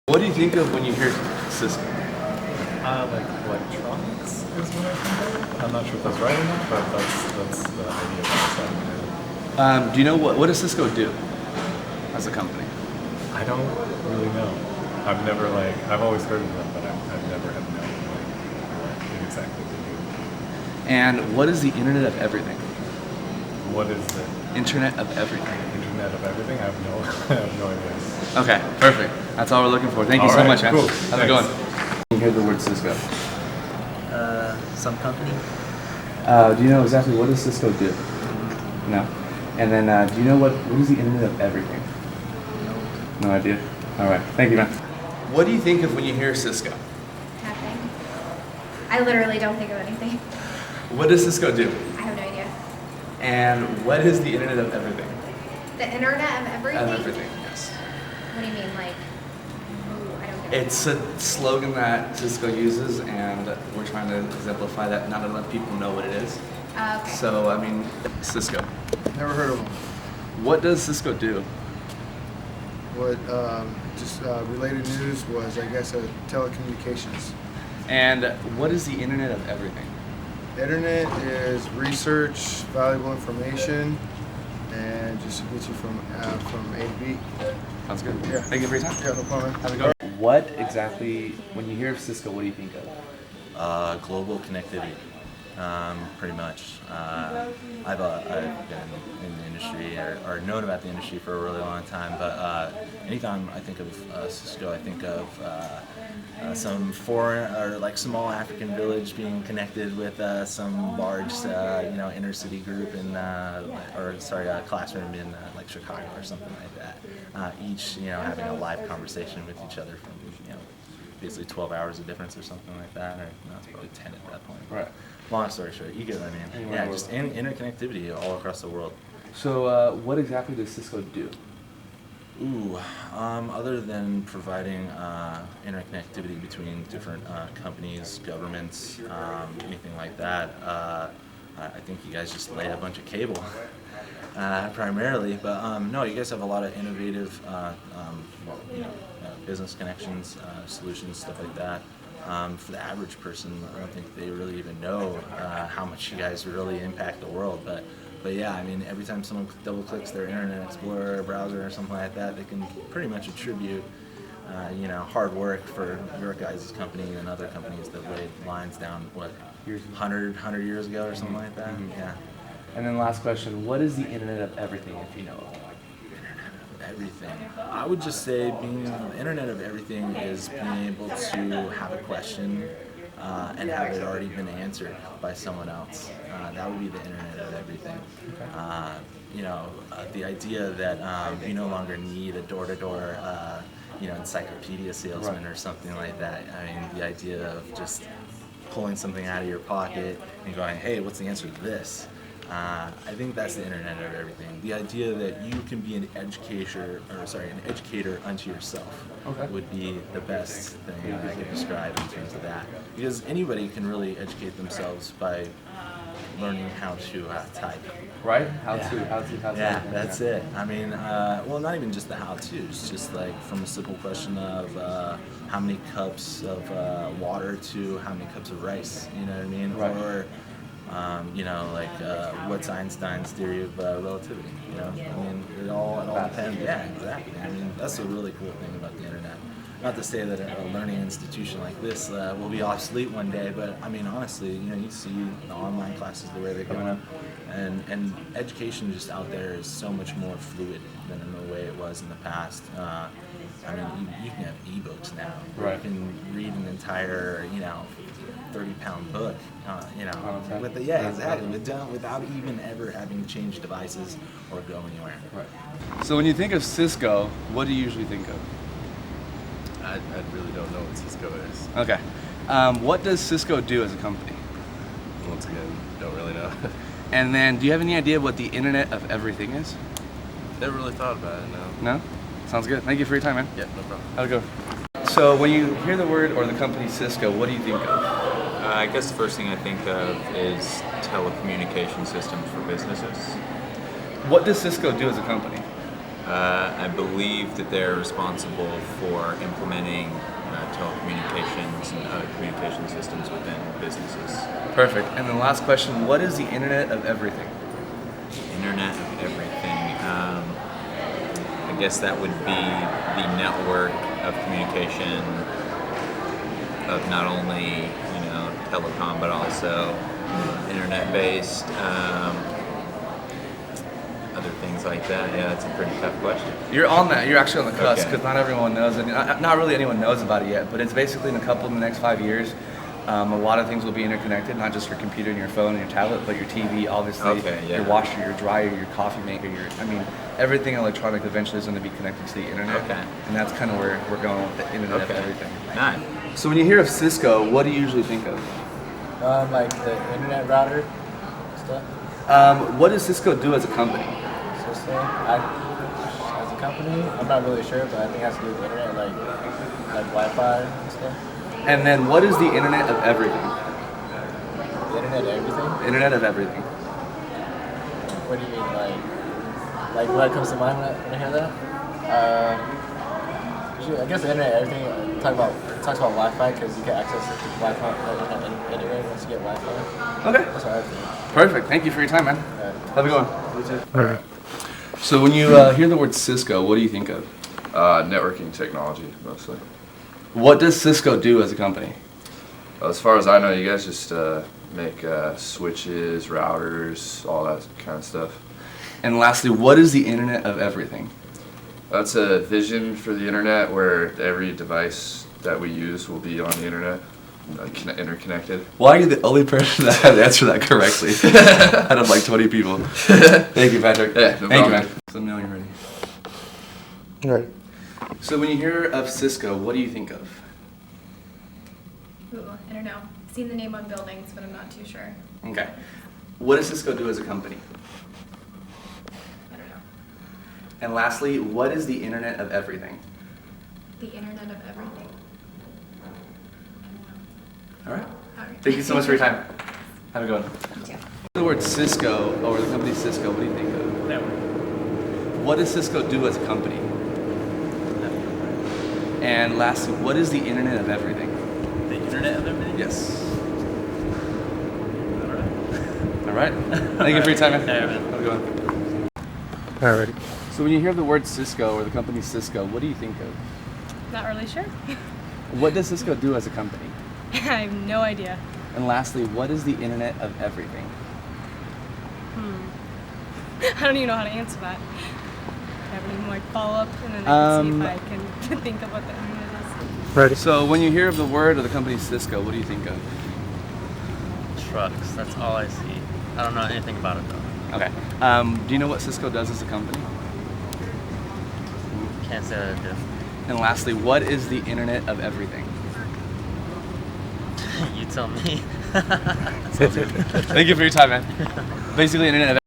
What do you think of when you hear Cisco? Like electronics is what I think of. I'm not sure if that's right or not, but that's the idea behind it. Do you know what does Cisco do as a company? I don't really know. I've always heard of them, but I've never had known what exactly they do. And what is the Internet of Everything? What is the Internet of Everything. Internet of Everything? I have no, I have no idea. Okay, perfect. That's all we're looking for. Thank you All so right, much, man. cool. How's it going? You hear the word Cisco. Some company. Do you know exactly what does Cisco do? No. And then do you know what is the Internet of Everything? No idea. All right. Thank you, man. What do you think of when you hear Cisco? Nothing. I literally don't think of anything. What does Cisco do? I have no idea. And what is the Internet of Everything? The internet of everything? Of everything, yes. What do you mean, like? Ooh, I don't know. It's a slogan that Cisco uses, and we're trying to exemplify that, not to let people know what it is. Okay. So, I mean, Cisco. Never heard of them. What does Cisco do? What related news was, I guess, telecommunications. And what is the Internet of Everything? The internet is research, valuable information, and just gets you from A to B. Sounds good. Yeah. Thank you for your time. Yeah, no problem. How's it going? What exactly, when you hear of Cisco, what do you think of? Global connectivity, pretty much. I've been in the industry or known about the industry for a really long time, but anytime I think of Cisco, I think of some foreign or like small African village being connected with some large, inner city group in, classroom in like Chicago or something like that. Each, having a live conversation with each other from, basically 12 hours of difference or something like that, or it's probably 10 at that point. Right. Long story short, you get what I mean. Yeah, just interconnectivity all across the world. So, what exactly does Cisco do? Other than providing interconnectivity between different companies, governments, anything like that, I think you guys just lay a bunch of cable, primarily. But no, you guys have a lot of innovative, business connections, solutions, stuff like that. For the average person, I don't think they really even know how much you guys really impact the world. But yeah, I mean, every time someone double clicks their Internet Explorer browser or something like that, they can pretty much attribute, hard work for your guys' company and other companies that laid lines down, 100 years ago or something like that. Mm-hmm. Yeah. And then last question, what is the Internet of Everything, if you know? Everything. I would just say being the Internet of Everything is being able to have a question and have it already been answered by someone else. That would be the Internet of Everything. The idea that you no longer need a door-to-door, encyclopedia salesman or something like that. I mean, the idea of just pulling something out of your pocket and going, hey, what's the answer to this? I think that's the Internet of Everything. The idea that you can be an educator unto yourself would be the best thing that I could describe in terms of that. Because anybody can really educate themselves by learning how to type. Right? Yeah, that's it. I mean, not even just the how-tos, just like from a simple question of how many cups of water to how many cups of rice, you know what I mean? Right. Or what's Einstein's theory of relativity? I mean, it all depends. Yeah, exactly. I mean, that's a really cool thing about the internet. Not to say that a learning institution like this will be obsolete one day, but I mean, honestly, you see the online classes the way they're going, and education just out there is so much more fluid than in the way it was in the past. I mean, you can have ebooks now. Right. You can read an entire, 30-pound book, exactly, without even ever having to change devices or go anywhere. Right. So when you think of Cisco, what do you usually think of? I really don't know what Cisco is. Okay. What does Cisco do as a company? Once again, don't really know. And then, do you have any idea what the Internet of Everything is? Never really thought about it, no. No? Sounds good. Thank you for your time, man. Yeah, no problem. How's it go? So when you hear the word or the company Cisco, what do you think of? I guess the first thing I think of is telecommunication systems for businesses. What does Cisco do as a company? I believe that they're responsible for implementing telecommunications and other communication systems within businesses. Perfect. And then last question, what is the Internet of Everything? Internet of everything. I guess that would be the network of communication of not only telecom but also internet-based. Other things like that. Yeah, that's a pretty tough question. You're on that. You're actually on the cusp Okay. because not everyone knows, and not really anyone knows about it yet. But it's basically in the next 5 years, a lot of things will be interconnected. Not just your computer and your phone and your tablet, but your TV, obviously, Okay, yeah. your washer, your dryer, your coffee maker. Everything electronic eventually is going to be connected to the internet. Okay. And that's kind of where we're going with the Internet of Okay. Everything. Nice. So when you hear of Cisco, what do you usually think of? Like the internet router stuff. What does Cisco do as a company? Cisco. As a company, I'm not really sure, but I think it has to do with the internet, like Wi-Fi and stuff. And then what is the Internet of Everything? The internet of everything. Internet of Everything. What do you mean, like what comes to mind when I hear that? I guess the internet of everything talks about Wi-Fi because you can access Wi-Fi anywhere once you get Wi-Fi. Okay. That's what I think. Perfect. Thank you for your time, man. Have a good one. All right. So when you hear the word Cisco, what do you think of? Networking technology, mostly. What does Cisco do as a company? As far as I know, you guys just make switches, routers, all that kind of stuff. And lastly, what is the Internet of Everything? That's a vision for the internet where every device that we use will be on the internet, interconnected. Why are you the only person that had answered that correctly out of like 20 people? Thank you, Patrick. Yeah, no Thank you, problem. man. So now you're ready. All right. So when you hear of Cisco, what do you think of? Ooh, I don't know. I've seen the name on buildings, but I'm not too sure. Okay. What does Cisco do as a company? I don't know. And lastly, what is the Internet of Everything? The internet of everything. All right. All right. Thank you so much for your time. Have a good one. You too. The word Cisco, or the company Cisco, what do you think of? Network. What does Cisco do as a company? And lastly, what is the Internet of Everything? The internet of everything? Yes. All All right. Thank you for your time, man. Yeah, man. Have a good one. All righty. So when you hear the word Cisco or the company Cisco, what do you think of? Not really sure. What does Cisco do as a company? I have no idea. And lastly, what is the Internet of Everything? I don't even know how to answer that. I have any more follow-up, and then I can see if I can think of what the internet is. Ready. So when you hear of the word or the company Cisco, what do you think of? Trucks, that's all I see. I don't know anything about it though. Okay. Do you know what Cisco does as a company? Can't say that I do. And lastly, what is the Internet of Everything? You tell me. Thank you for your time, man. Basically, Internet of